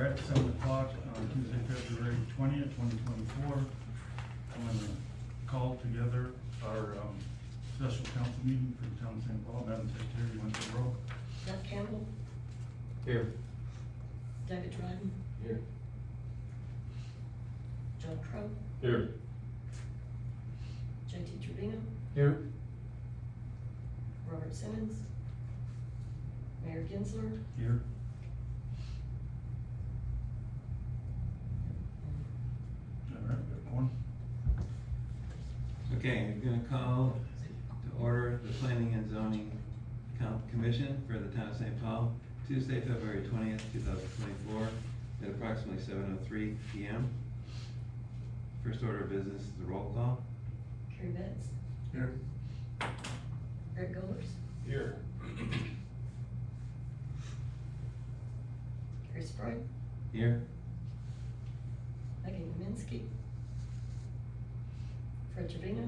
at 7 o'clock on Tuesday, February 20th, 2024. I'm going to call together our special council meeting for the town of St. Paul. Madam Secretary, you want to roll? Doug Campbell, Here. David Dryden, Here. John Crow, Here. JT Trevino, Here. Robert Simmons, Mayor Gensler, Here. All right, we got one. Okay, I'm gonna call to order the Planning and Zoning Commission for the town of St. Paul, Tuesday, February 20th, 2024, at approximately 7:03 p.m. First order of business is the roll call. Kerry Betts, Here. Eric Goers, Here. Gary Sprague, Here. Megan Kaminsky, Fred Trevino,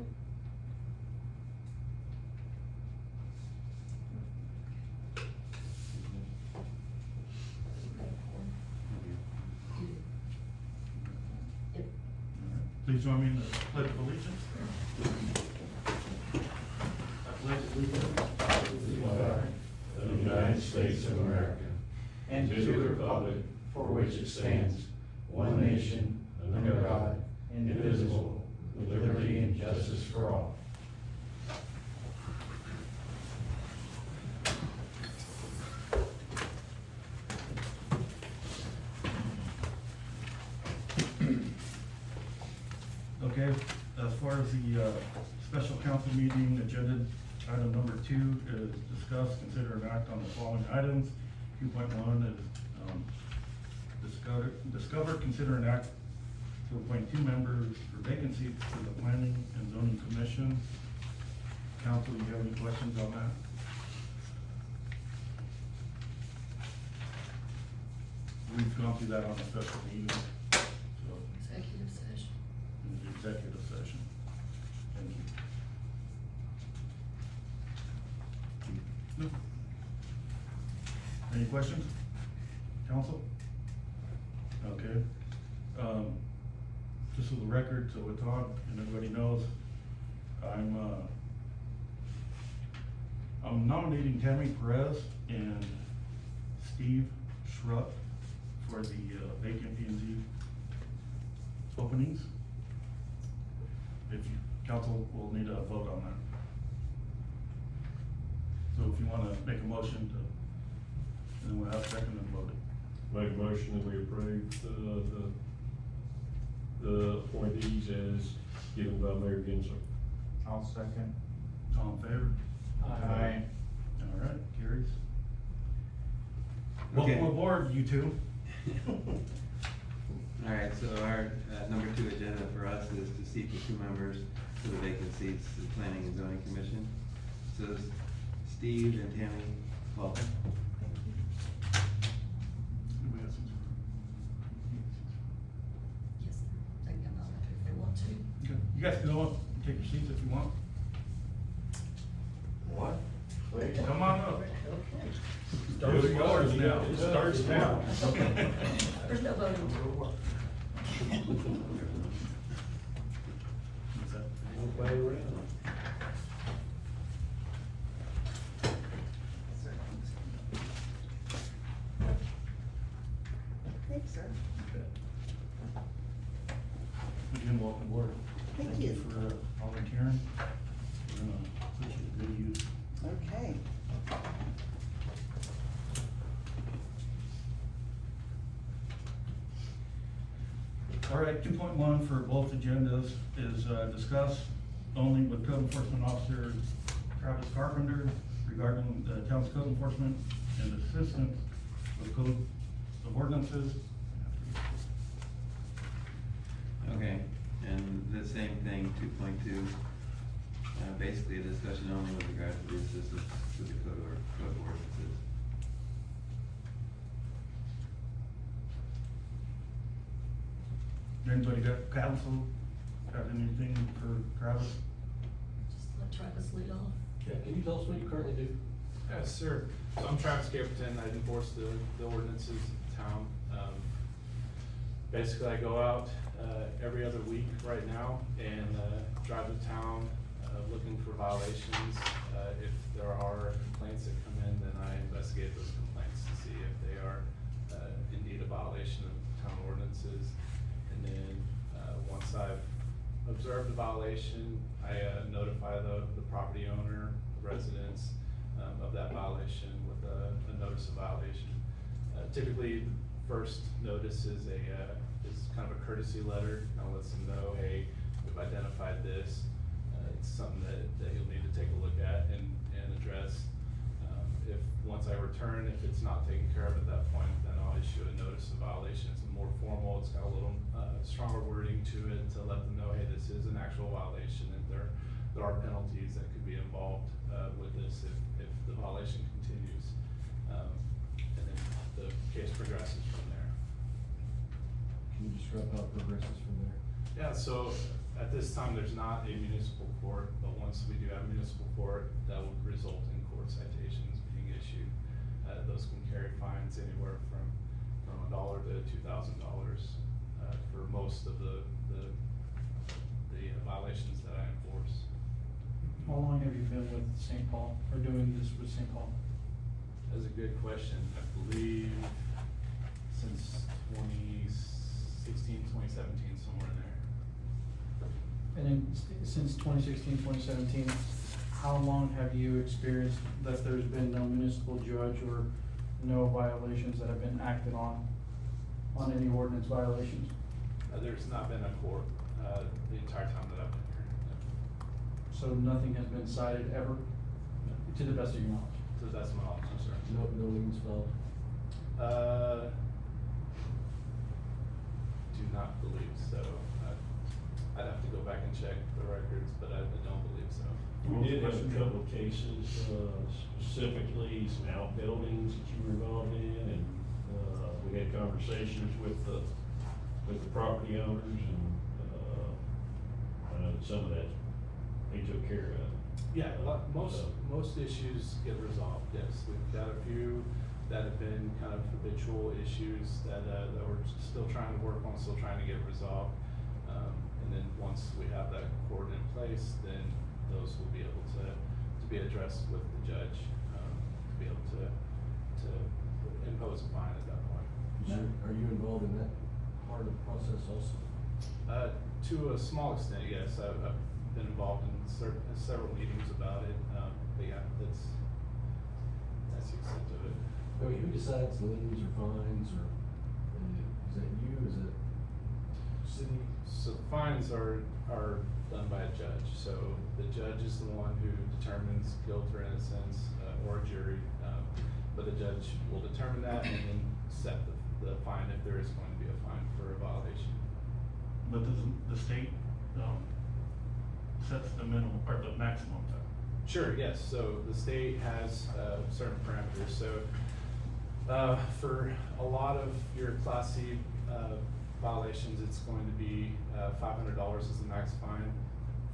Yep. Please join me in the pledge of allegiance. I pledge allegiance to the flag of the United States of America, and to the republic for which it stands, one nation, under God, indivisible, with liberty and justice for all. Okay, as far as the special council meeting agenda, item number 2 is discuss, consider, and act on the following items. 2.1 is discover, consider, and act to appoint 2 members for vacancies to the Planning and Zoning Commission. Council, do you have any questions on that? We've gone through that on a special meeting, so Executive session. in the executive session. Thank you. No. Any questions, council? Okay. Just for the record, so it's on and everybody knows, I'm nominating Tammi Perez and Steve Schrup for the vacant PnZ openings. If you, council will need a vote on that. So if you wanna make a motion to, then we'll have a second and vote it. Make a motion that we approve the appointees as given by Mayor Gensler. I'll second. All in favor? Aye. All right, carries. Okay. Welcome aboard, you two. All right, so our number 2 agenda for us is to seek the 2 members for the vacant seats to the Planning and Zoning Commission. So Steve and Tammi, welcome. Yes, they can come out if they want to. Okay. You guys can go up, take your seats if you want. What? Wait. Come on up. Starts yours now. It starts now. There's no voting. What's that? We'll play around. Thanks, sir. Again, welcome aboard. Thank you. For volunteering. We're gonna put you to good use. Okay. All right, 2.1 for both agendas is discuss only with Code Enforcement Officer Travis Carpenter regarding the town's code enforcement and assistance with code of ordinances. Okay, and the same thing, 2.2, basically a discussion only with regard to the assistance to the code of ordinances. Anybody got counsel, got anything for Travis? Just let Travis lead off. Yeah, can you tell us what you currently do? Yes, sir. So I'm Travis Caperton. I enforce the ordinances of town. Basically, I go out every other week right now and drive to town looking for violations. If there are complaints that come in, then I investigate those complaints to see if they are indeed a violation of town ordinances. And then once I've observed a violation, I notify the property owner, the residents of that violation with a notice of violation. Typically, first notice is kind of a courtesy letter. Kind of lets them know, hey, we've identified this. It's something that you'll need to take a look at and address. If once I return, if it's not taken care of at that point, then I'll issue a notice of violation. It's more formal. It's got a little stronger wording to it to let them know, hey, this is an actual violation, and there are penalties that could be involved with this if the violation continues. And then the case progresses from there. Can you describe how it progresses from there? Yeah, so at this time, there's not a municipal court, but once we do have municipal court, that would result in court citations being issued. Those can carry fines anywhere from $1 to $2,000 for most of the violations that I enforce. How long have you been with St. Paul, or doing this with St. Paul? That's a good question. I believe since 2016, 2017, somewhere in there. And then since 2016, 2017, how long have you experienced that there's been no municipal judge or no violations that have been acted on any ordinance violations? There's not been a court the entire time that I've been here. So nothing has been cited ever, to the best of your knowledge? So that's my knowledge, sir. No liens filed? Do not believe so. I'd have to go back and check the records, but I don't believe so. We did have a couple of cases, specifically some outbuildings that you were involved in, and we had conversations with the property owners, and I know that some of that they took care of. Yeah, most issues get resolved, yes. We've got a few that have been kind of habitual issues that we're still trying to work on, still trying to get resolved. And then once we have that court in place, then those will be able to be addressed with the judge, to be able to impose a fine at that point. Are you involved in that part of the process also? To a small extent, yes. I've been involved in several meetings about it, but yeah, that's the extent of it. I mean, who decides liens or fines, or is that you, is it city? So the fines are done by a judge. So the judge is the one who determines guilt or innocence, or a jury. But the judge will determine that and then set the fine if there is going to be a fine for a violation. But the state sets the minimum or the maximum time? Sure, yes. So the state has certain parameters. So for a lot of your Class C violations, it's going to be $500 as the max fine.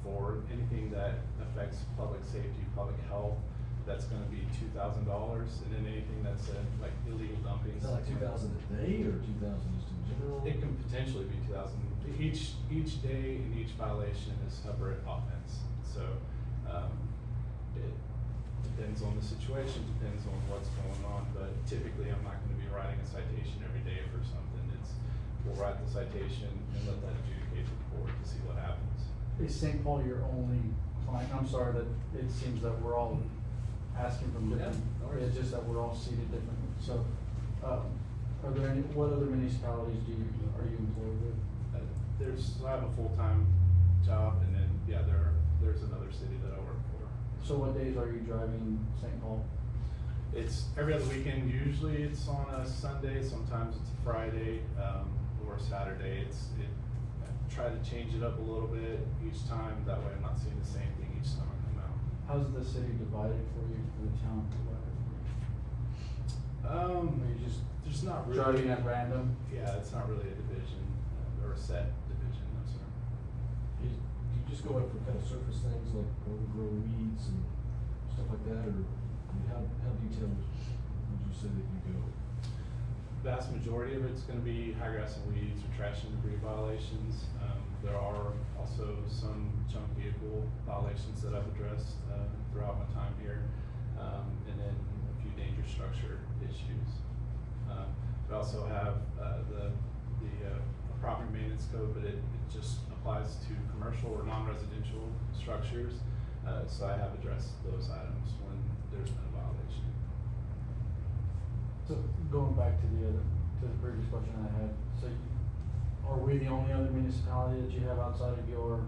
For anything that affects public safety, public health, that's going to be $2,000. And then anything that's like illegal dumping. Is that like 2,000 a day, or 2,000 just in general? It can potentially be 2,000. Each day and each violation is separate offense. So it depends on the situation, depends on what's going on. But typically, I'm not going to be writing a citation every day for something. We'll write the citation and let that adjudicate to the court to see what happens. Is St. Paul your only client? I'm sorry that it seems that we're all asking from different, Yeah, no worries. it's just that we're all seated differently. So, are there any, what other municipalities are you employed with? I have a full-time job, and then, yeah, there's another city that I work for. So what days are you driving St. Paul? It's every other weekend. Usually it's on a Sunday, sometimes it's a Friday, or Saturday. I try to change it up a little bit each time, that way I'm not seeing the same thing each time I come out. How's the city divided for you, the town divided for you? Are you just There's not really. driving at random? Yeah, it's not really a division, or a set division, no sir. Do you just go up for kind of surface things like overgrown weeds and stuff like that, or I mean, how detailed would you say that you go? vast majority of it's gonna be high grass and weeds or trash and debris violations. There are also some junk vehicle violations that I've addressed, throughout my time here. And then a few dangerous structure issues. We also have, the property maintenance code, but it just applies to commercial or non-residential structures. So I have addressed those items when there's been a violation. So going back to the previous question I had, so are we the only other municipality that you have outside of your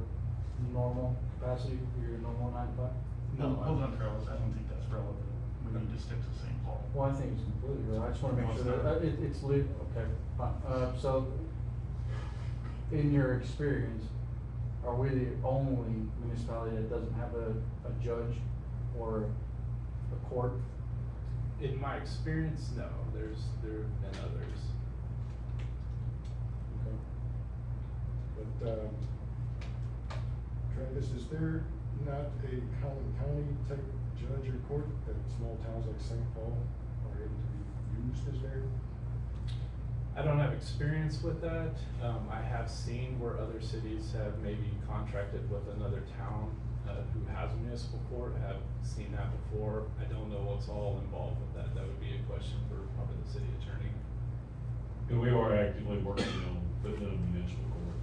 normal capacity, your normal 9 to 5? No, hold on, Travis, I don't think that's relevant. We need to stick to St. Paul. Well, I think it's completely right, I just wanna make No, sure it's that, not. it's legal, okay, fine. So, in your experience, are we the only municipality that doesn't have a judge or a court? In my experience, no, there have been others. Okay. But, Travis, is there not a Collin County type judge or court that small towns like St. Paul are able to be used as there? I don't have experience with that. I have seen where other cities have maybe contracted with another town, who has a municipal court. I have seen that before. I don't know what's all involved with that. That would be a question for probably the city attorney. And we are actively working on putting in a municipal court,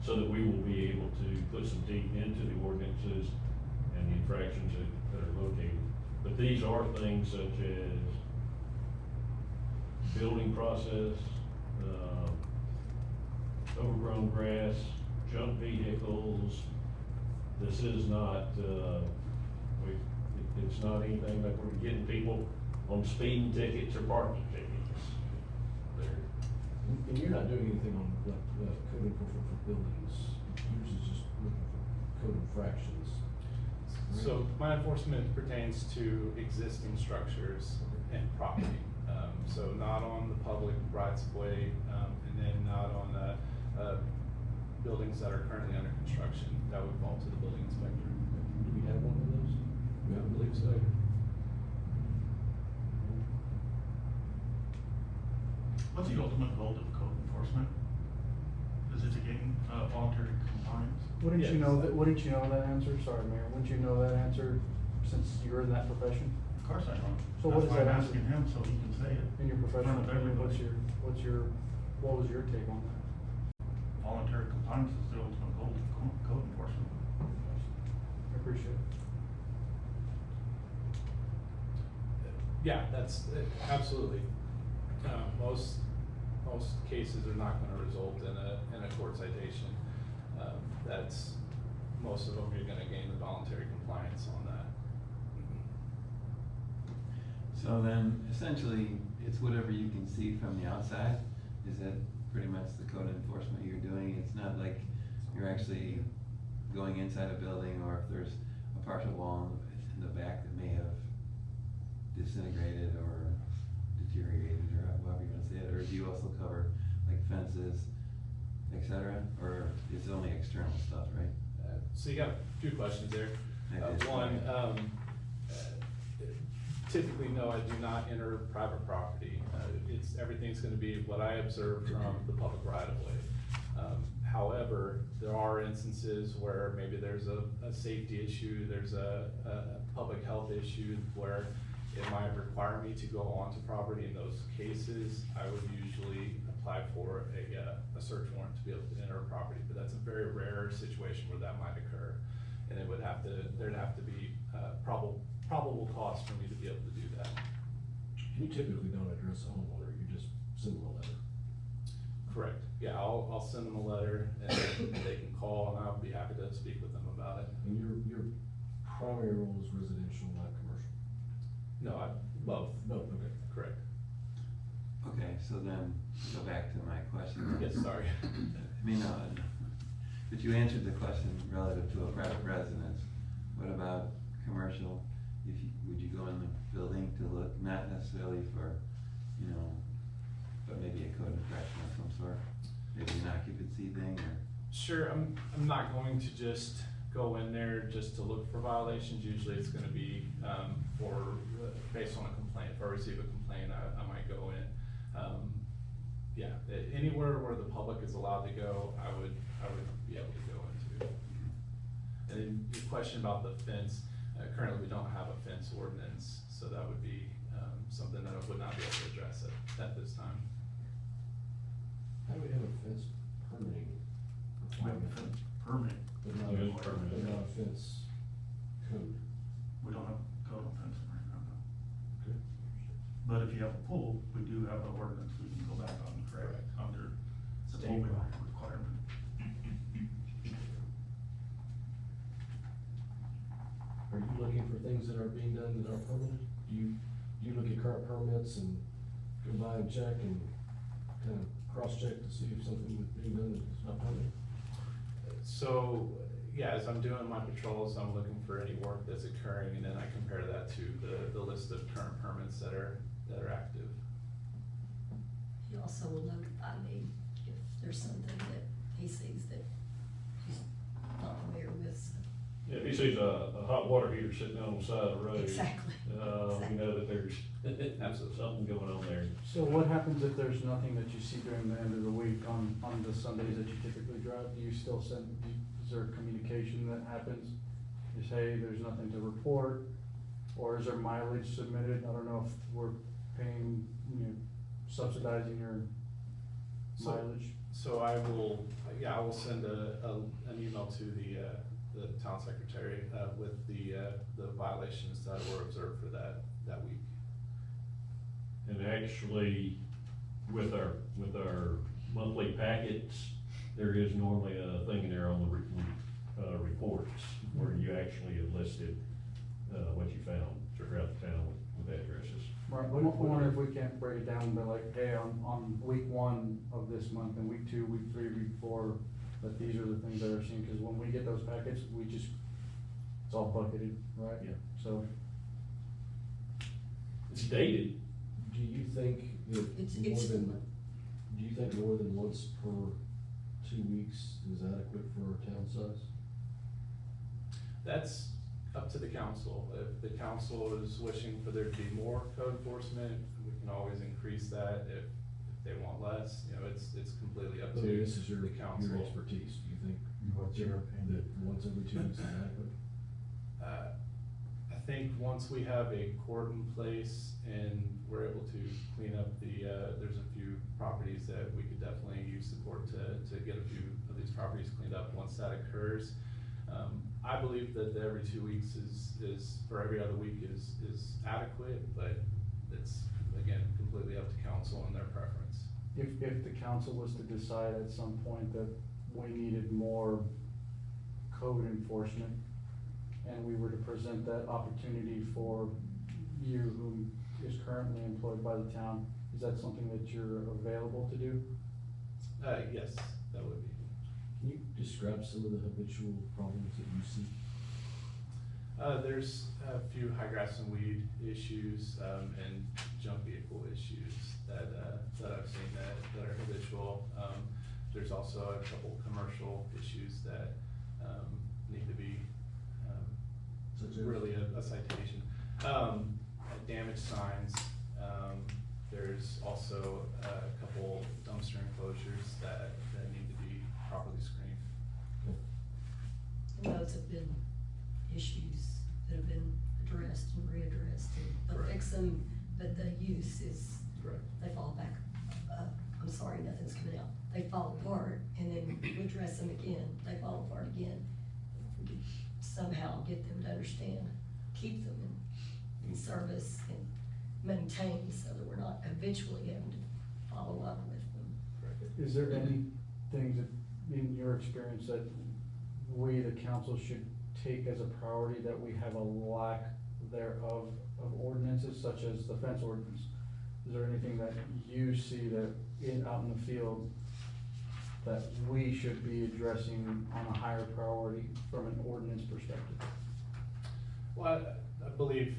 so that we will be able to put some teeth into the ordinances and the infractions that are located. But these are things such as building process, overgrown grass, junk vehicles. This is not, it's not anything like we're getting people on speeding tickets or parking tickets. And you're not doing anything on like code enforcement for buildings, yours is just looking for code infractions. Right? So my enforcement pertains to existing structures and property. So not on the public rights of way, and then not on buildings that are currently under construction. That would fall to the building inspector. Do we have one of those? I believe so. What's the ultimate goal of code enforcement? Is it to gain, voluntary compliance? Wouldn't you Yes. know that answer? Sorry, Mayor, wouldn't you know that answer since you're in that profession? Of course I don't. So what is That's why that I'm answer? asking him, so he can say it. In your professional In front of opinion, everybody. what was your take on that? Voluntary compliance is the ultimate goal of code enforcement. I appreciate it. Yeah, that's, absolutely. Most cases are not gonna result in a court citation. Most of them, you're gonna gain the voluntary compliance on that. So then, essentially, it's whatever you can see from the outside, is that pretty much the code enforcement you're doing? It's not like you're actually going inside a building, or if there's a partial wall in the back that may have disintegrated or deteriorated, or however you wanna say it, or do you also cover like fences, et cetera, or it's only external stuff, right? So you got a few questions there. Maybe it's One, fine. typically, no, I do not enter private property. Everything's gonna be what I observe from the public right of way. However, there are instances where maybe there's a safety issue, there's a public health issue where it might require me to go onto property. In those cases, I would usually apply for a search warrant to be able to enter a property, but that's a very rare situation where that might occur. And there'd have to be probable cause for me to be able to do that. You typically don't address a homeowner, you just send them a letter. Correct. Yeah, I'll send them a letter and they can call and I'll be happy to speak with them about it. And your primary role is residential, not commercial? No, both. Both, okay. Correct. Okay, so then, go back to my question. Yes, sorry. I mean, but you answered the question relative to a private residence. What about commercial? Would you go in the building to look, not necessarily for, but maybe a code infraction of some sort? Maybe an occupancy thing, or? Sure, I'm not going to just go in there just to look for violations. Usually it's gonna be, based on a complaint. If I receive a complaint, I might go in. Yeah, anywhere where the public is allowed to go, I would be able to go into. And then your question about the fence, currently we don't have a fence ordinance, so that would be, something that I would not be able to address at this time. How do we have a fence permitting? We have a fence permit. But not, It is permitted. but not a fence code. We don't have code on fencing right now, no. Okay. But if you have a pool, we do have an ordinance we can go back on, correct, under the State pool law. requirement. Are you looking for things that are being done that are permitted? Do you look at current permits and go by and check and kind of cross-check to see if something is being done that's not permitted? So, yeah, as I'm doing my patrols, I'm looking for any work that's occurring, and then I compare that to the list of current permits that are active. He also will notify me if there's something that he sees that he's not familiar with, so. Yeah, if he sees a hot water heater sitting on the side of the road. Exactly. We know that there's Absolutely. something going on there. So what happens if there's nothing that you see during the end of the week on the Sundays that you typically drive? Do you still send, is there communication that happens? Is, hey, there's nothing to report, or is there mileage submitted? I don't know if we're paying, subsidizing your So- mileage. So I will send an email to the town secretary, with the violations that were observed for that week. And actually, with our monthly packets, there is normally a thing in there on the reports where you actually have listed, what you found throughout the town with addresses. Right, I wonder if we can't break it down and be like, hey, on week 1 of this month, and week 2, week 3, week 4, that these are the things that are seen, cause when we get those packets, it's all bucketed, right? Yeah. So, It's dated. Do you think that It's- more it's- than, do you think more than once per 2 weeks is adequate for our town size? That's up to the council. If the council is wishing for there to be more code enforcement, we can always increase that. If they want less, it's completely up to I mean, this is your council. expertise. Do you think What's your opinion? that once every 2 weeks is adequate? I think once we have a court in place and we're able to clean up there's a few properties that we could definitely use the court to get a few of these properties cleaned up. Once that occurs, I believe that the every 2 weeks is, for every other week is adequate, but it's, again, completely up to council and their preference. if the council was to decide at some point that we needed more code enforcement, and we were to present that opportunity for you, who is currently employed by the town, is that something that you're available to do? Yes, that would be. Can you describe some of the habitual problems that you see? There's a few high grass and weed issues, and junk vehicle issues that I've seen that are habitual. There's also a couple commercial issues that, need to be, Such as? really a citation. Damaged signs, there's also a couple dumpster enclosures that need to be properly screened. And those have been issues that have been addressed and readdressed, and they'll Correct. fix them, but the use is, Correct. they fall back, I'm sorry, nothing's coming out. They fall apart, and then we address them again, they fall apart again. If we could somehow get them to understand, keep them in service and maintain, so that we're not habitually having to follow up with them. Is there any things that, in your experience, that we, the council, should take as a priority that we have a lack thereof of ordinances, such as the fence ordinance? Is there anything that you see that out in the field that we should be addressing on a higher priority from an ordinance perspective? Well, I believe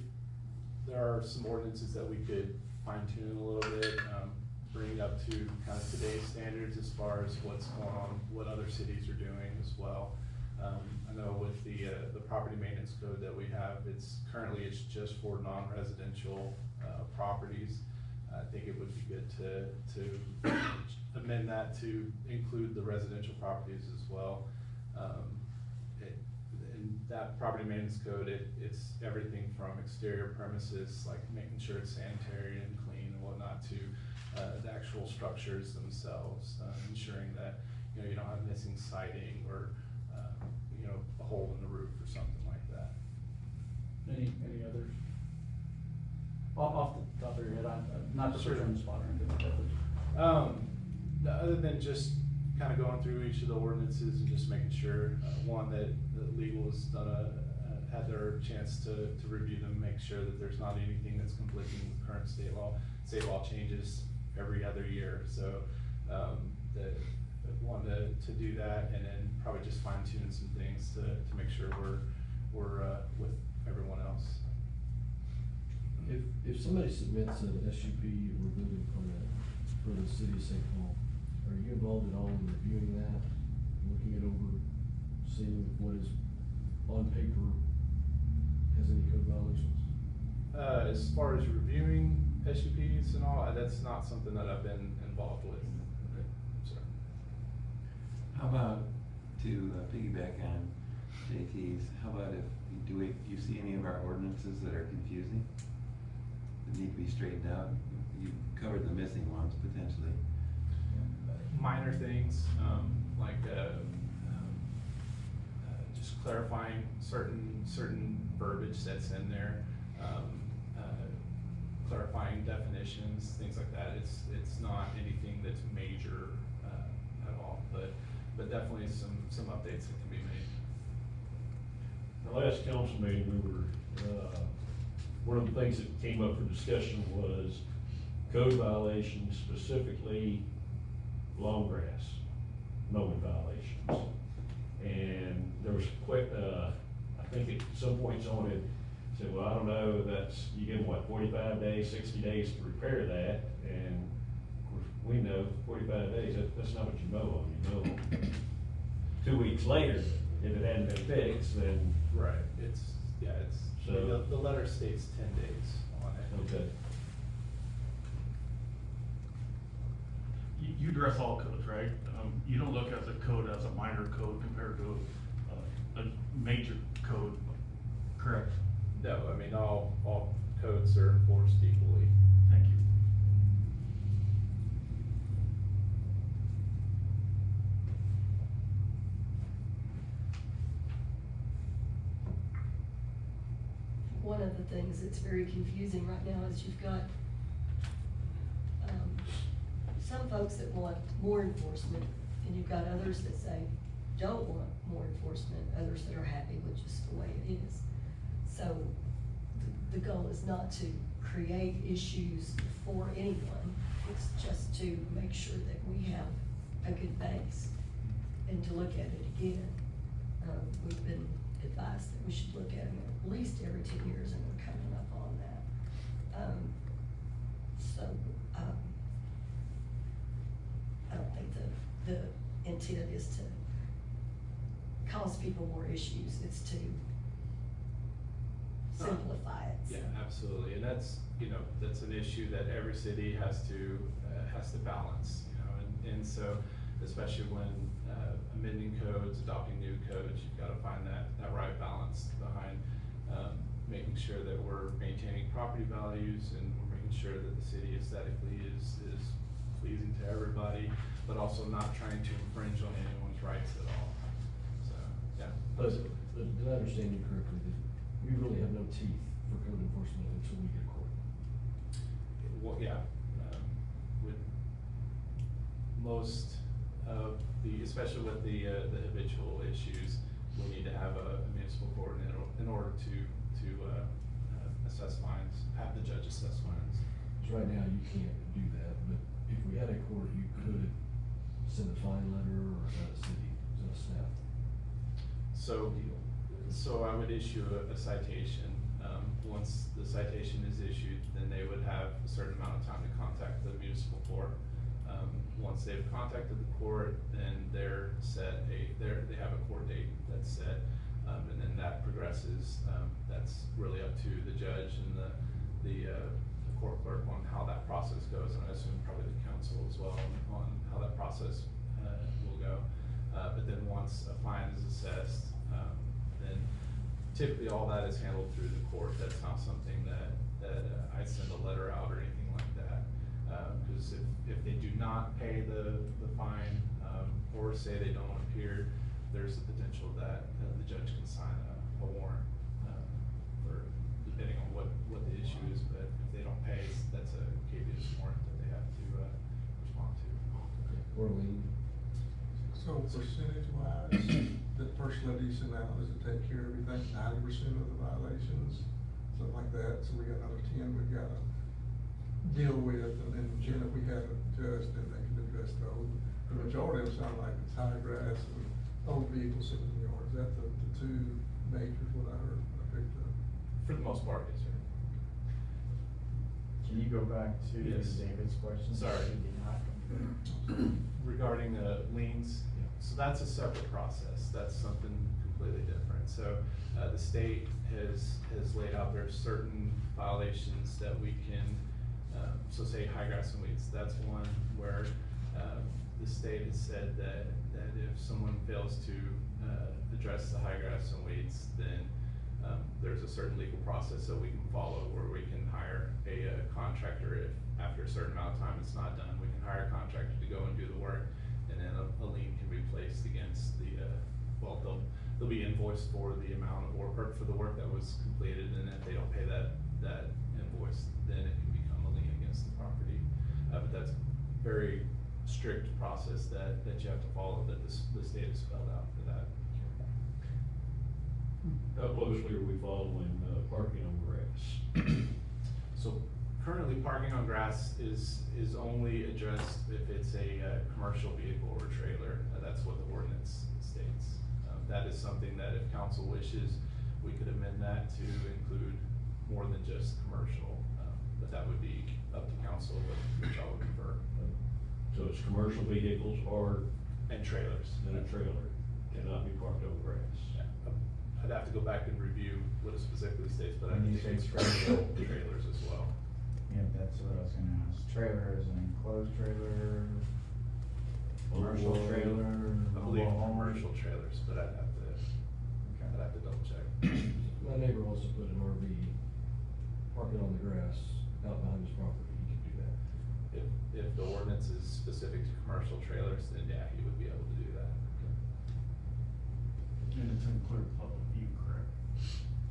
there are some ordinances that we could fine tune a little bit, bring up to kind of today's standards as far as what's going on, what other cities are doing as well. I know with the property maintenance code that we have, it's just for non-residential, properties. I think it would be good to amend that to include the residential properties as well. In that property maintenance code, it's everything from exterior premises, like making sure it's sanitary and clean and whatnot, to the actual structures themselves, ensuring that, you know, you don't have missing siding or, you know, a hole in the roof or something like that. Any others? Off the top of your head, I'm not to put you on the spot or anything like that. Other than just kind of going through each of the ordinances and just making sure, one, that legal has done had their chance to review them, make sure that there's not anything that's conflicting with current state law. State law changes every other year, so, wanted to do that, and then probably just fine tune some things to make sure we're with everyone else. If somebody submits an SUP or building permit for the city of St. Paul, are you involved at all in reviewing that, looking it over, seeing what is on paper has any code violations? As far as reviewing SUPs and all, that's not something that I've been involved with. Okay. So. How about, to piggyback on JT's, how about if you see any of our ordinances that are confusing, that need to be straightened out? You covered the missing ones potentially. Minor things, like, just clarifying certain verbiage that's in there, clarifying definitions, things like that. It's not anything that's major, at all, but definitely some updates that can be made. The last council meeting, we were, one of the things that came up for discussion was code violations, specifically lawn grass mowing violations. And there was quite, I think at some point someone had said, well, I don't know, you give them what, 45 days, 60 days to repair that, and of course, we know 45 days, that's not what you mow on. You mow 2 weeks later. If it hadn't been fixed, then. Right, So- the letter states 10 days on it. Okay. You address all codes, right? You don't look at the code as a minor code compared to a major code, correct? No, I mean, all codes are enforced equally. Thank you. One of the things that's very confusing right now is you've got, some folks that want more enforcement, and you've got others that say, don't want more enforcement, others that are happy with just the way it is. So the goal is not to create issues for anyone, it's just to make sure that we have a good base and to look at it again. We've been advised that we should look at them at least every 10 years, and we're coming up on that. I don't think the intent is to cause people more issues, it's to simplify it. Yeah, absolutely, and that's an issue that every city has to balance, and so, especially when amending codes, adopting new codes, you've gotta find that right balance behind, making sure that we're maintaining property values, and we're making sure that the city aesthetically is pleasing to everybody, but also not trying to infringe on anyone's rights at all, so, yeah. But did I understand you correctly, that we really have no teeth for code enforcement until we get a court? Well, yeah, with most of especially with the habitual issues, we need to have a municipal court in order to assess fines, have the judge assess fines. Because right now you can't do that, but if we had a court, you could send a fine letter, or is that a city, is that a staff deal? So I would issue a citation. Once the citation is issued, then they would have a certain amount of time to contact the municipal court. Once they've contacted the court, then they have a court date that's set, and then that progresses. That's really up to the judge and the court clerk on how that process goes, and I assume probably the council as well on how that process will go. But then once a fine is assessed, then typically all that is handled through the court. That's not something that I send a letter out or anything like that. Because if they do not pay the fine, or say they don't appear, there's the potential that the judge can sign a warrant, for, depending on what the issue is, but if they don't pay, that's a habeas warrant that they have to respond to. Or lien. So percentage wise, the first letter you send out, does it take care of everything, 90% of the violations, something like that? So we got another 10 we've got to deal with, and then if we have a judge, then they can address those. The majority of them sound like it's high grass and old vehicles sitting in the yard. Is that the two majors, what I heard, I picked up? For the most part, yes, sir. Can you go back to Yes. David's question? Sorry. Regarding liens, so that's a separate process. That's something completely different. So, the state has laid out there certain violations that we can, so say high grass and weeds, that's one where, the state has said that if someone fails to, address the high grass and weeds, then, there's a certain legal process that we can follow where we can hire a contractor if after a certain amount of time it's not done. We can hire a contractor to go and do the work, and then a lien can be placed against the, well, they'll be invoiced for the amount of work, or for the work that was completed, and if they don't pay that invoice, then it can become a lien against the property. But that's very strict process that you have to follow, that the state has spelled out for that. How closely are we following, parking on grass? So currently, parking on grass is only addressed if it's a commercial vehicle or trailer. That's what the ordinance states. That is something that if council wishes, we could amend that to include more than just commercial. But that would be up to council, which I would prefer. So it's commercial vehicles And trailers. and a trailer cannot be parked on grass. I'd have to go back and review what it specifically states, but I When you think say it's trailer. trailers as well. Yeah, that's what I was gonna ask. Trailer is an enclosed trailer, commercial Or- trailer, I believe mobile home. commercial trailers, but I'd have to double check. My neighbor wants to put an RV, park it on the grass out behind his property, he can do that. If the ordinance is specific to commercial trailers, then yeah, he would be able to do that. And it's in clear public view, correct?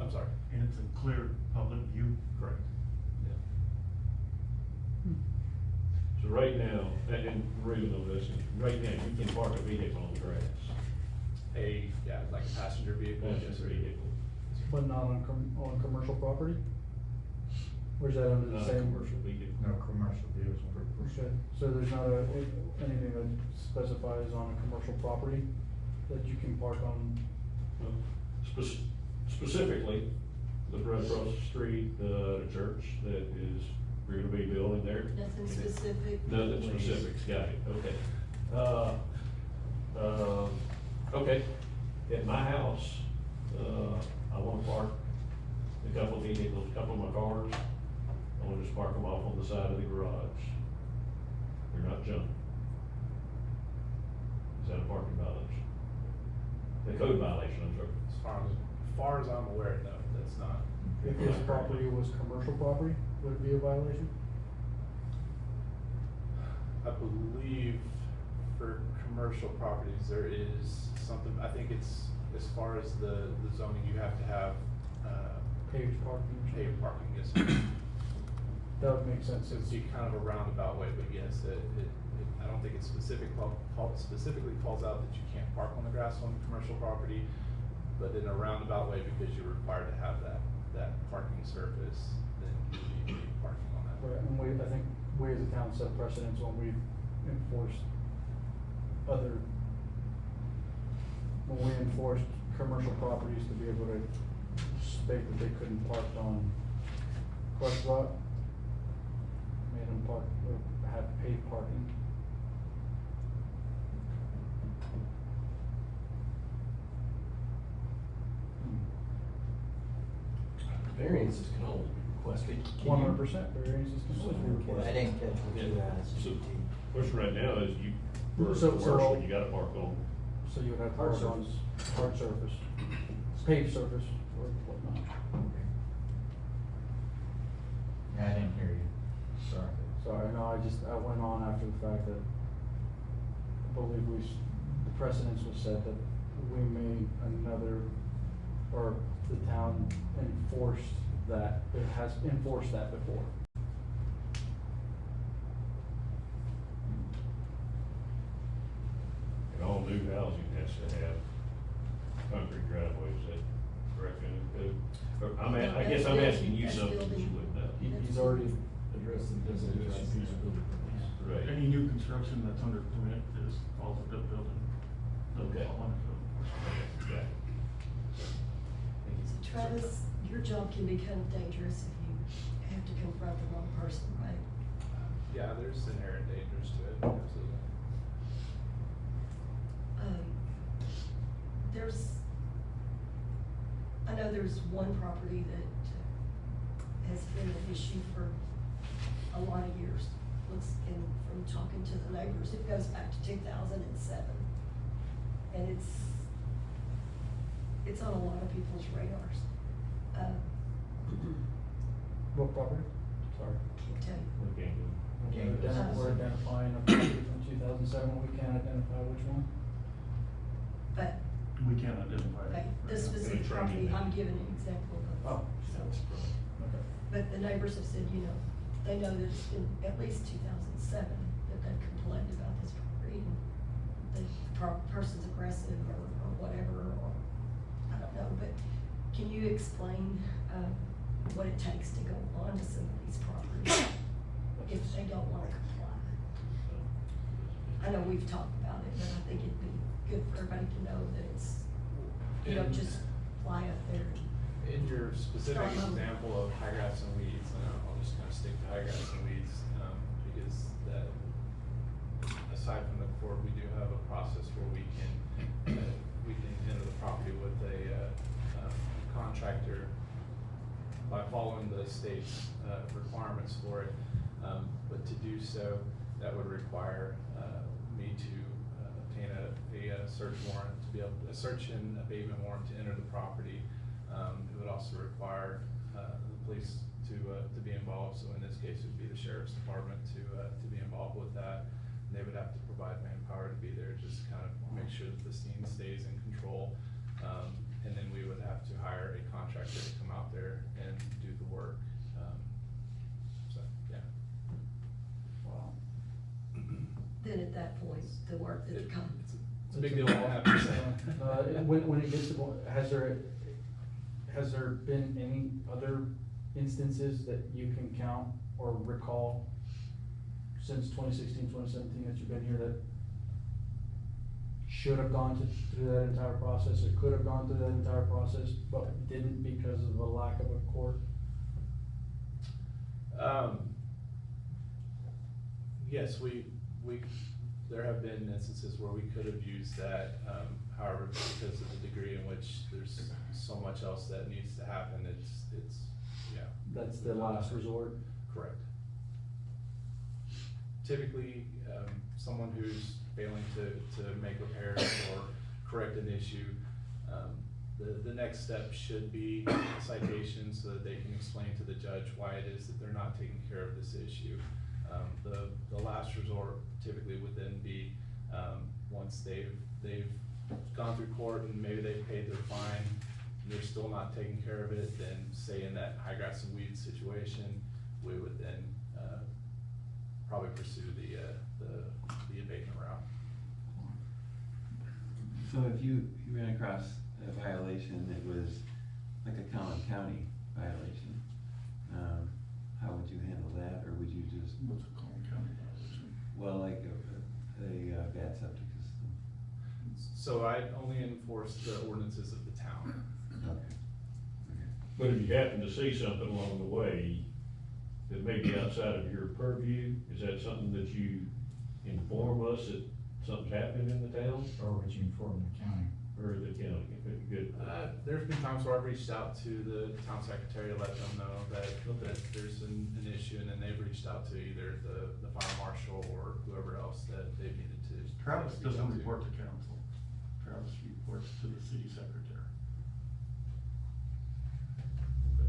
I'm sorry. And it's in clear public view? Correct. So right now, and reading on this, right now, you can park a vehicle on the grass. Like a passenger vehicle. yes, Passenger sir. vehicle, But not on commercial property? Or is that under the not a same? commercial vehicle. No commercial vehicles. Okay, so there's not anything that specifies on a commercial property that you can park on? Specifically, look right across the street, the church that is, we're gonna be building there. Nothing specific? Nothing specific, got it, okay. Okay, at my house, I wanna park a couple of vehicles, a couple of my cars. I wanna just park them off on the side of the garage. They're not junk. Is that a parking violation? The code violation, I'm sorry. As far as I'm aware, no, that's not. If his property was commercial property, would it be a violation? I believe for commercial properties, there is something, I think it's, as far as the zoning, you have to have, Paved parking? or something? paved parking, yes, sir. That would make sense. So it's kind of a roundabout way, but yes, I don't think it specifically calls out that you can't park on the grass on the commercial property, but in a roundabout way, because you're required to have that parking surface, then you need to be parking on that. Right, and I think we as a town set precedents when we enforced commercial properties to be able to state that they couldn't park on Quest Lot. Made them park, or have paid parking. variances can always be requested. 100% variances can always be I requested. didn't catch what you asked. So, question right now is you, for So- commercial, you gotta park on, So you would have Hard hard surface, hard surface, paved surface, or whatnot. Yeah, I didn't hear you, sorry. Sorry, no, I went on after the fact that I believe the precedence was set that we made another, or the town enforced that, it has enforced that before. and all new housing has to have concrete driveways, is that correct in the code? Or I guess I'm asking you That's something that you building. wouldn't know. He's already addressed the designation of feasibility permits. Right. Any new construction that's under permit is also the building. Okay. So Yeah. Travis, your job can become dangerous if you have to confront the wrong person, right? Yeah, there's inherent dangers to it, absolutely. I know there's one property that has been an issue for a lot of years. And from talking to the neighbors, it goes back to 2007. And it's on a lot of people's radars. What property? Sorry. Can't tell you. We can't do We're identifying a property from 2007, we can't identify which one. But We can't identify it. okay, this right now. specific training property, then. I'm giving an example of. Oh, okay. But the neighbors have said, they know that it's been at least 2007 that they complained about this property. And the person's aggressive or whatever, or I don't know, but can you explain, what it takes to go on to somebody's property if they don't wanna comply? I know we've talked about it, but I think it'd be good for everybody to know that it's, you don't just fly up there. In your specific Start low. example of high grass and weeds, and I'll just kind of stick to high grass and weeds, because that, aside from the court, we do have a process where we can enter the property with a contractor by following the state's requirements for it. But to do so, that would require me to obtain a search warrant, to be able, a search and abatement warrant to enter the property. It would also require the police to be involved, so in this case, it would be the sheriff's department to be involved with that. They would have to provide manpower to be there, just kind of make sure that the scene stays in control. And then we would have to hire a contractor to come out there and do the work. So, yeah. Wow. Then at that point, the work that It's comes. a big deal, I have to say. When it gets to, has there been any other instances that you can count or recall since 2016, 2017 that you've been here that should have gone through that entire process, or could have gone through that entire process, but didn't because of a lack of a court? Yes, there have been instances where we could have used that, however, because of the degree in which there's so much else that needs to happen, it's, yeah. That's the last resort? Correct. Typically, someone who's failing to make repairs or correct an issue, the next step should be a citation so that they can explain to the judge why it is that they're not taking care of this issue. The last resort typically would then be, once they've gone through court and maybe they've paid their fine, and they're still not taking care of it, then say in that high grass and weeds situation, we would then, probably pursue the abatement route. So if you ran across a violation that was like a common county violation, how would you handle that, or would you just? What's a Collin County violation? Well, like a bad septic system. So I only enforce the ordinances of the town. Okay. But if you happen to see something along the way that may be outside of your purview, is that something that you inform us that something's happening in the town? Or would you inform the county? or the county, if it's good? There's been times where I've reached out to the town secretary to let them know that there's an issue, and then they've reached out to either the fire marshal or whoever else that they've needed to. Travis reach doesn't out to. report to council. Travis reports to the city secretary.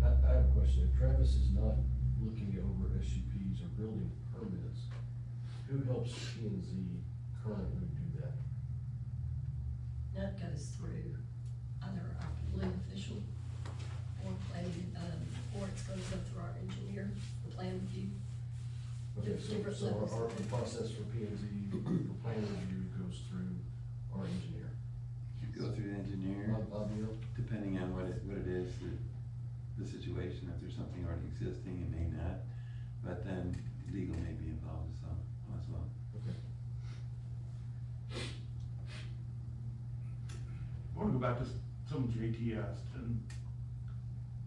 I have a question. If Travis is not looking over SUPs or building permits, who helps PnZ currently do that? That goes through either our building official or planning, or it goes up through our engineer, the plan review. Okay, Different so levels our of it. process for PnZ, for plan review goes through our engineer. You go through the engineer, Bob Neal? depending on what it is, the situation, if there's something already existing, it may not, but then legal may be involved as well. Okay. I wanna go back to something JT asked, and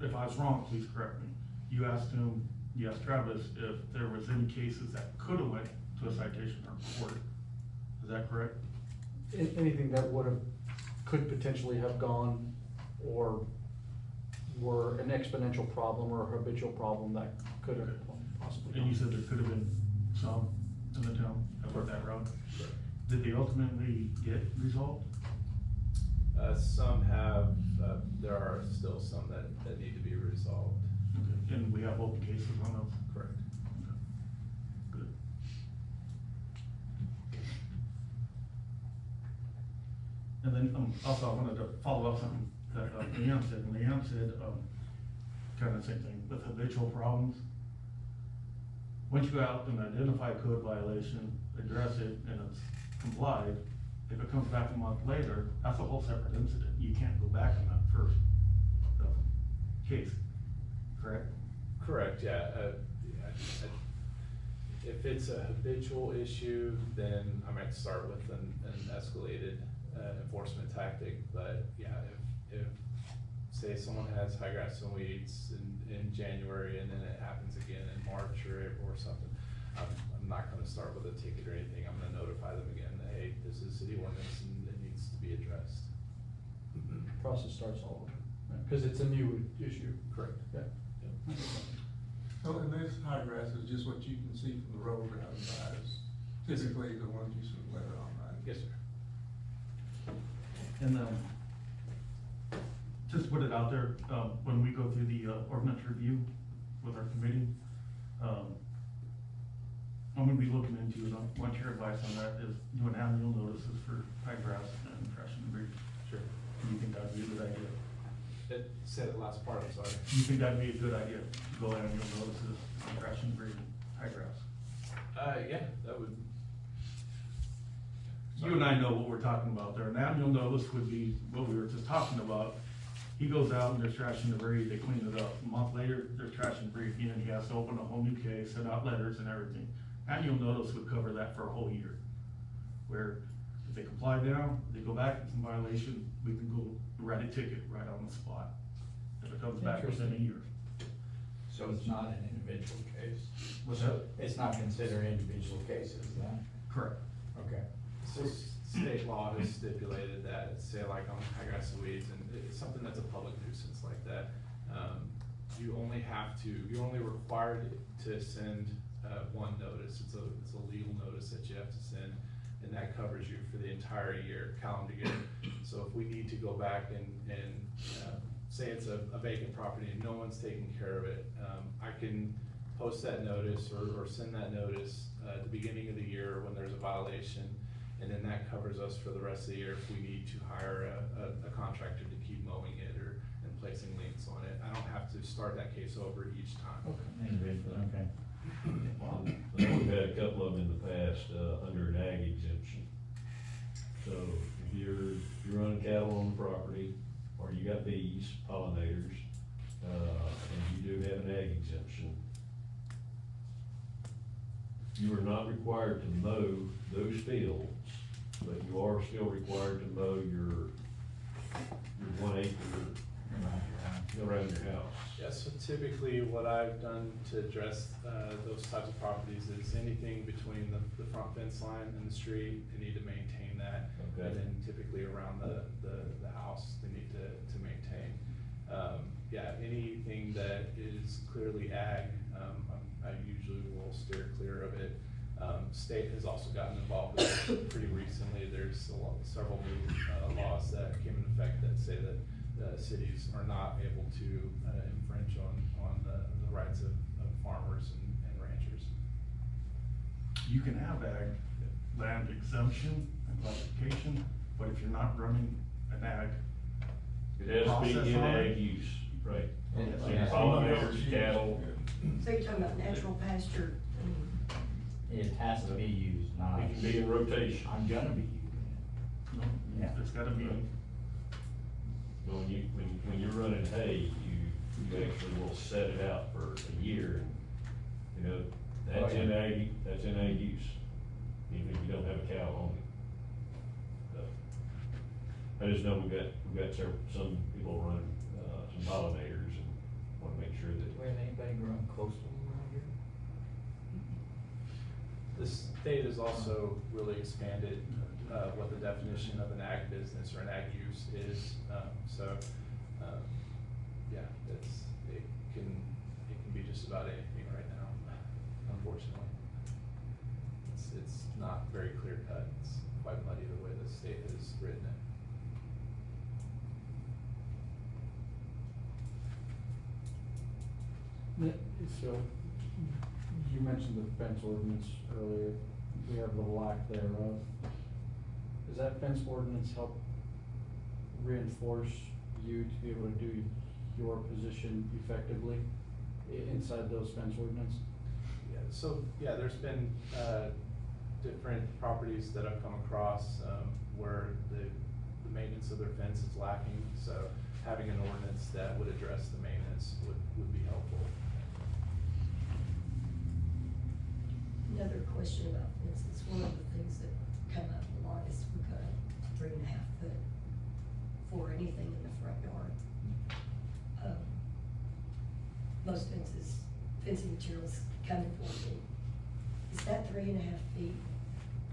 if I was wrong, please correct me. You asked Travis, if there was any cases that could've went to a citation or court. Is that correct? Anything that could potentially have gone, or were an exponential problem or a habitual problem that could have possibly gone. And you said there could've been some in the town that went that route. Correct. Did they ultimately get resolved? Some have, there are still some that need to be resolved. Okay. And we have open cases on those? Correct. Okay. Good. And then, also I wanted to follow up something that LeAnn said. LeAnn said, kind of the same thing, with habitual problems. Once you go out and identify a code violation, address it, and it's complied, if it comes back a month later, that's a whole separate incident. You can't go back on that first case, correct? Correct, yeah. If it's a habitual issue, then I might start with an escalated enforcement tactic, but yeah, if say someone has high grass and weeds in January and then it happens again in March or April or something, I'm not gonna start with a ticket or anything. I'm gonna notify them again that, hey, this is city ordinance and it needs to be addressed. Process starts all over, because it's a new issue. Correct. Yeah. So, and this high grass is just what you can see from the road driving by, is typically the ones you see later on, right? Yes, sir. And, just put it out there, when we go through the ordinance review with our committee, I'm gonna be looking into, and I want your advice on that, is doing annual notices for high grass and trash and debris. Sure. Do you think that'd be a good idea? Say the last part, I'm sorry. Do you think that'd be a good idea, to go annual notices on trash and debris and high grass? Yeah, that would. You and I know what we're talking about there. An annual notice would be what we were just talking about. He goes out and there's trash and debris, they clean it up. A month later, there's trash and debris again, he has to open a whole new case, send out letters and everything. Annual notice would cover that for a whole year. Where if they comply now, they go back, it's in violation, we can go write a ticket right on the spot. If it comes back within a year. So it's not an individual case? What's that? It's not considered individual cases then? Correct. Okay. So state law has stipulated that, say like on high grass and weeds, and it's something that's a public nuisance like that, you're only required to send, one notice. It's a legal notice that you have to send, and that covers you for the entire year, calendar year. So if we need to go back and say it's a vacant property and no one's taking care of it, I can post that notice or send that notice at the beginning of the year when there's a violation, and then that covers us for the rest of the year if we need to hire a contractor to keep mowing it and placing liens on it. I don't have to start that case over each time. Individual, okay. We've had a couple of them in the past, under an ag exemption. So if you're running cattle on the property, or you got bees, pollinators, and you do have an ag exemption, you are not required to mow those fields, but you are still required to mow your 1 acre around your house. Yeah, so typically what I've done to address, those types of properties is anything between the front fence line and the street, they need to maintain that. Okay. And then typically around the house, they need to maintain. Yeah, anything that is clearly ag, I usually will steer clear of it. State has also gotten involved with it pretty recently. There's several new laws that came into effect that say that cities are not able to infringe on the rights of farmers and ranchers. You can have ag land exemption and classification, but if you're not running an ag It has to process be in on it, ag use, right? Yes. And pollinators, cattle, So you're talking about natural pasture, I mean, It has to be used, not, it can be in rotation. I'm gonna be using no, Yeah. it's gotta be, But when you're running hay, you actually will set it out for a year, and, you know, that's in ag use, even if you don't have a cow on it. So, I just know we've got some people run, some pollinators and wanna make sure that. we have anybody growing coastal around here? The state has also really expanded, what the definition of an ag business or an ag use is, yeah, it can be just about anything right now, unfortunately. It's not very clear cut, it's quite muddy the way the state has written it. So, you mentioned the fence ordinance earlier, we have the lack thereof. Does that fence ordinance help reinforce you to be able to do your position effectively inside those fence ordinance? Yeah, so, yeah, there's been, different properties that I've come across, where the maintenance of their fence is lacking, so having an ordinance that would address the maintenance would be helpful. another question about fences, one of the things that come up a lot is we've got a 3.5 foot for anything in the front yard. Most fences, fencing materials come in 4 feet. Is that 3.5 feet?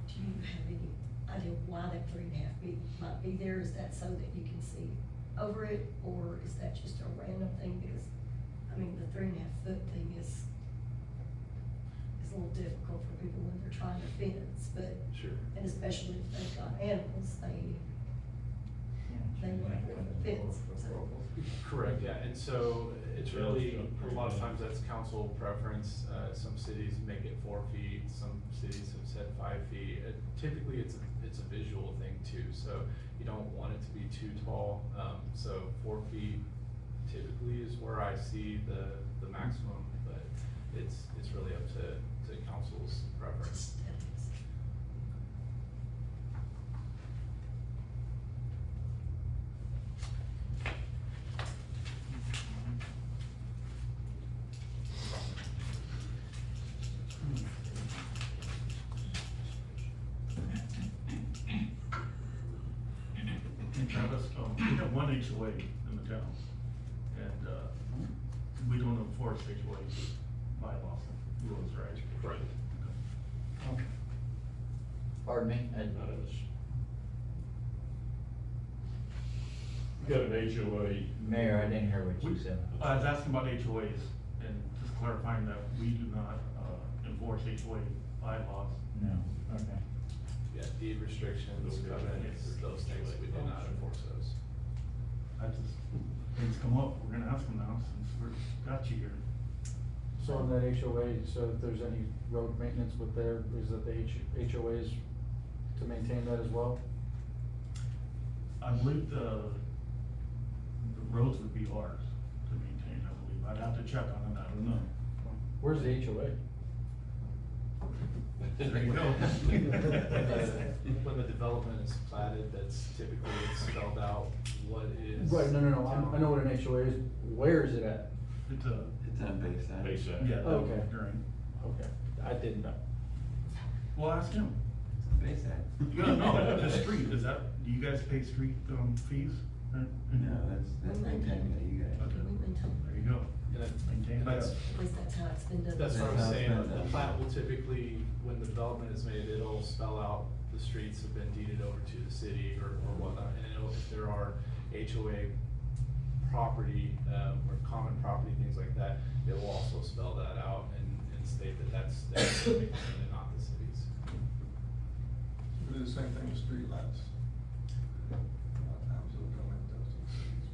Do you have any idea why that 3.5 feet might be there? Is that so that you can see over it, or is that just a random thing? Because, I mean, the 3.5 foot thing is a little difficult for people when they're trying to fence, but, Sure. and especially if they've got animals, they want to put a fence, so. Correct, yeah, and so it's really, a lot of times that's council preference. Some cities make it 4 feet, some cities have said 5 feet. Typically, it's a visual thing too, so you don't want it to be too tall. So 4 feet typically is where I see the maximum, but it's really up to council's preference. and Travis, we have one HOA in the town, and, we don't enforce HOA bylaws, rules, right? Right. Okay. Pardon me? Not us. We got an HOA. Mayor, I didn't hear what you said. I was asking about HOAs, and just clarifying that we do not, enforce HOA bylaws. No, okay. Yeah, deed restrictions, covenants, those things, we do not enforce those. I just, things come up, we're gonna ask them now, since we're, got you here. So in that HOA, so if there's any road maintenance with there, is that the HOAs to maintain that as well? I believe the roads would be ours to maintain, I believe. I'd have to check on it, I don't know. Where's the HOA? There you go. When the development is platted, that's typically spelled out what is. Right, no, I know what an HOA is, where is it at? It's It's on Bayside. Bayside. yeah, Okay. during, Okay, I didn't know. well, ask him. It's on Bayside. Yeah, no, the street, is that, do you guys pay street, fees? No, that's maintained by you guys. Okay. We maintain. There you go. And been done. That's what I'm That's saying, how it's been the done. plat will typically, when the development is made, it'll spell out the streets have been deeded over to the city or whatnot. And it'll, if there are HOA property, or common property, things like that, it will also spell that out and state that that's the and not the city's. We do the same thing with streetlights. A lot of times it'll come in those to the cities.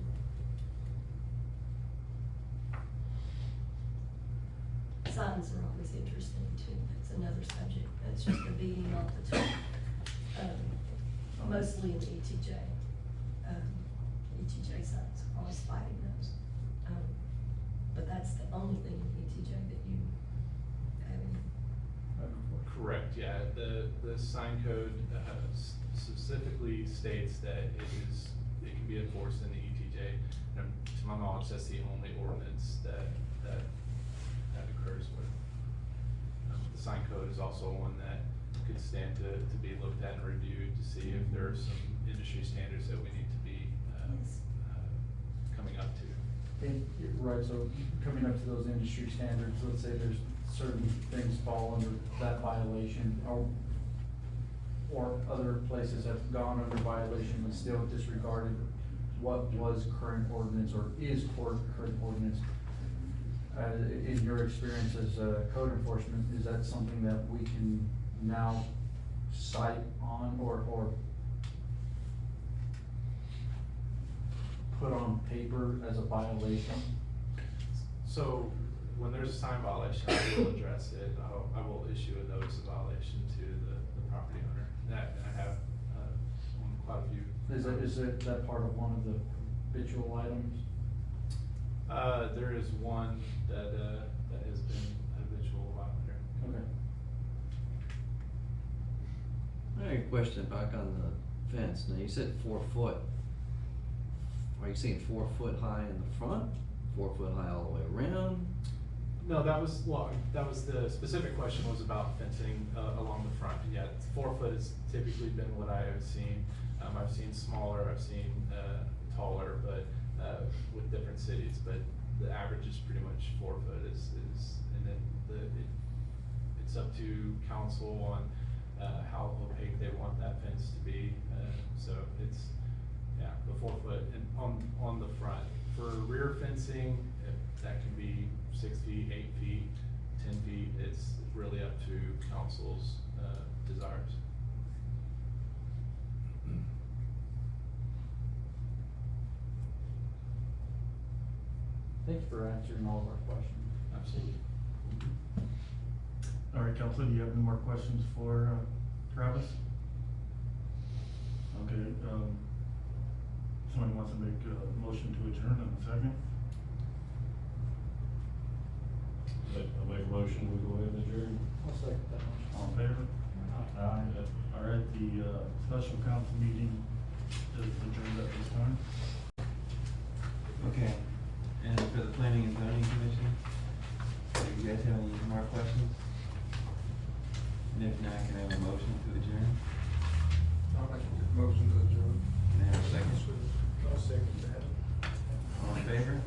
Signs are always interesting too, that's another subject, that's just a beating off the top. Mostly in the ETJ. ETJ signs, always fighting those. But that's the only thing in ETJ that you have any. Correct, yeah, the sign code, specifically states that it can be enforced in the ETJ. And to my knowledge, that's the only ordinance that occurs with. The sign code is also one that could stand to be looked at and reviewed to see if there are some industry standards that we need to be, coming up to. Right, so coming up to those industry standards, let's say there's certain things fall under that violation, or other places have gone under violation and still disregarded what was current ordinance or is current ordinance. In your experience as code enforcement, is that something that we can now cite on or put on paper as a violation? So, when there's a sign violation, I will address it, I will issue a notice of violation to the property owner. That, and I have, on quite a few. Is that part of one of the habitual items? There is one that has been habitual violator. Okay. I have a question back on the fence. Now, you said 4 foot. Are you saying 4 foot high in the front, 4 foot high all the way around? No, that was the specific question was about fencing, along the front. Yeah, 4 foot has typically been what I have seen. I've seen smaller, I've seen, taller, but, with different cities, but the average is pretty much 4 foot is, and then it's up to council on, how opaque they want that fence to be, so it's, yeah, the 4 foot and on the front. For rear fencing, that can be 6 feet, 8 feet, 10 feet, it's really up to council's, desires. Thank you for answering all of our questions. Absolutely. All right, council, do you have any more questions for, Travis? Okay, somebody wants to make a motion to adjourn in a second? I'll make a motion, we go ahead and adjourn. I'll second that motion. All in favor? All right, the, special council meeting is adjourned at this time. Okay, and for the planning and zoning commission, do you guys have any more questions? And if not, can I have a motion to adjourn? I'll make a motion to adjourn. Can I have a second? I'll second that. All in favor?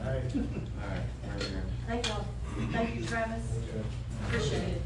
All right. All right, we're adjourned. Thank y'all, thank you, Travis, appreciate it.